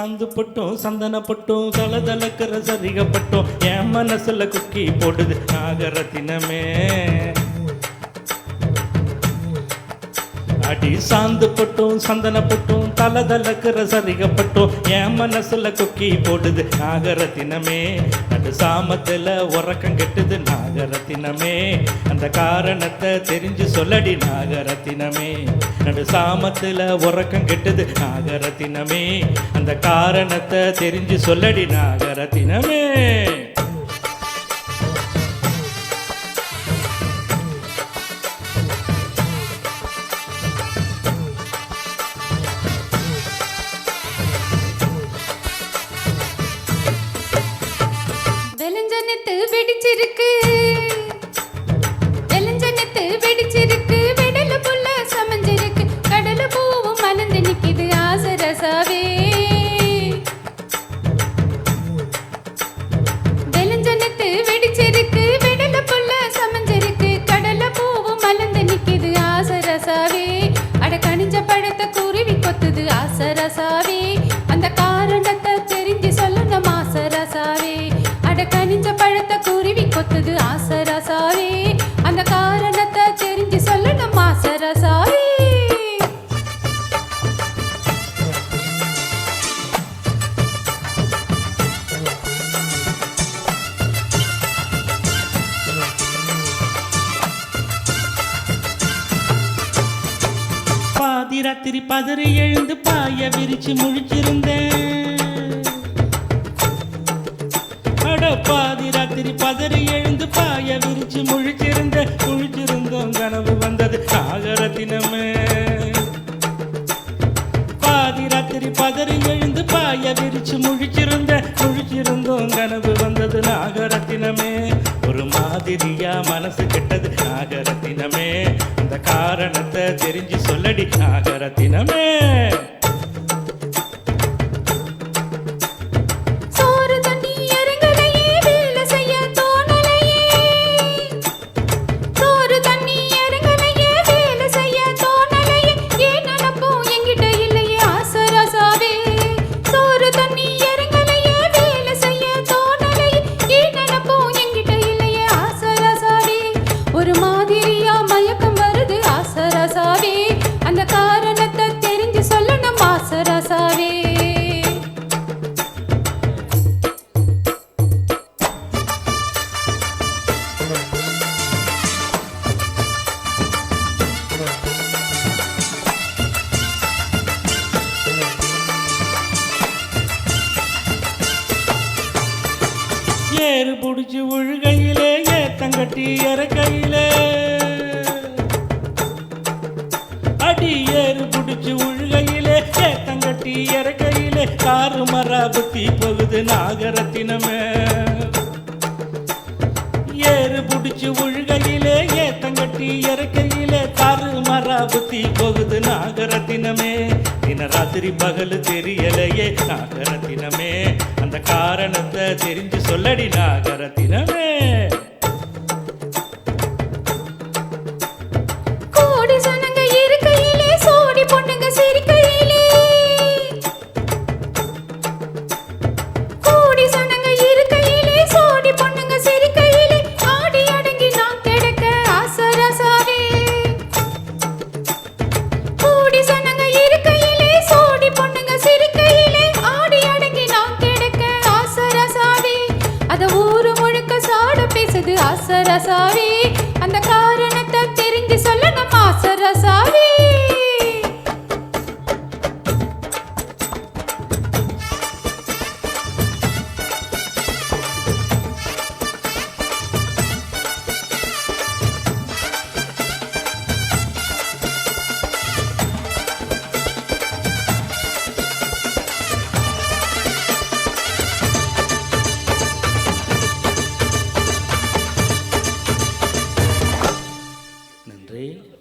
சாந்து பட்டும் சந்தன பட்டும் தளதளக்கிற சரிகப்பட்டும் என் மனசுல குக்கி போடுது நாகரத்தினமே. அடி சாந்து பட்டும் சந்தன பட்டும் தளதளக்கிற சரிகப்பட்டும் என் மனசுல குக்கி போடுது நாகரத்தினமே. நடு சாமத்துல உறக்கம் கெட்டுது நாகரத்தினமே. அந்த காரணத்தை தெரிஞ்சு சொல்லடி நாகரத்தினமே. நடு சாமத்துல உறக்கம் கெட்டுது நாகரத்தினமே. அந்த காரணத்தை தெரிஞ்சு சொல்லடி நாகரத்தினமே. வெலஞ்சனத்து வெடிச்சிருக்கு, வெலஞ்சனத்து வெடிச்சிருக்கு, வெடல புள்ள சமஞ்சிருக்கு, கடல பூவும் மலர்ந்து நிக்குது ஆசரசாவே. வெலஞ்சனத்து வெடிச்சிருக்கு, வெடல புள்ள சமஞ்சிருக்கு, கடல பூவும் மலர்ந்து நிக்குது ஆசரசாவே. அட கனிஞ்ச பழத்தை குருவி கொத்துது ஆசரசாவே. அந்த காரணத்தை தெரிஞ்சு சொல்லணும் ஆசரசாவே. கனிஞ்ச பழத்தை குருவி கொத்துது ஆசரசாவே. அந்த காரணத்தை தெரிஞ்சு சொல்லணும் ஆசரசாவே. பாதி ராத்திரி பதறி எழுந்து பாய விரிச்சு முழிச்சிருந்தேன். பாதி ராத்திரி பதறி எழுந்து பாய விரிச்சு முழிச்சிருந்தோம் கனவு வந்தது நாகரத்தினமே. பாதி ராத்திரி பதறி எழுந்து பாய விரிச்சு முழிச்சிருந்தோம் கனவு வந்தது நாகரத்தினமே. ஒரு மாதிரியா மனசு கெட்டது நாகரத்தினமே. அந்த காரணத்தை தெரிஞ்சு சொல்லடி நாகரத்தினமே. அந்த காரணத்தை தெரிஞ்சு சொல்லணும் ஆசரசாவே. ஏறு புடிச்சு உழுகையிலே ஏத்தங்கட்டி இறக்கையிலே, அடி ஏறு புடிச்சு உழுகையிலே ஏத்தங்கட்டி இறக்கையிலே, காரு மரா புத்தி போகுது நாகரத்தினமே. ஏறு புடிச்சு உழுகையிலே ஏத்தங்கட்டி இறக்கையிலே, காரு மரா புத்தி போகுது நாகரத்தினமே. தின ராத்திரி பகல் தெரியலையே நாகரத்தினமே. அந்த காரணத்தை தெரிஞ்சு சொல்லடி நாகரத்தினமே. கோடி சனங்க இருக்கையிலே சோடி பொண்ணுங்க சிரிக்கையிலே, கோடி சனங்க இருக்கையிலே சோடி பொண்ணுங்க சிரிக்கையிலே, ஆடி அடங்கி நான் கிடக்க ஆசரசாவே. கோடி சனங்க இருக்கையிலே சோடி பொண்ணுங்க சிரிக்கையிலே, ஆடி அடங்கி நான் கிடக்க ஆசரசாவே. அத ஊரு முழுக்க சாட பேசுது ஆசரசாவே. அந்த காரணத்தை தெரிஞ்சு சொல்லணும் ஆசரசாவே. நன்றி.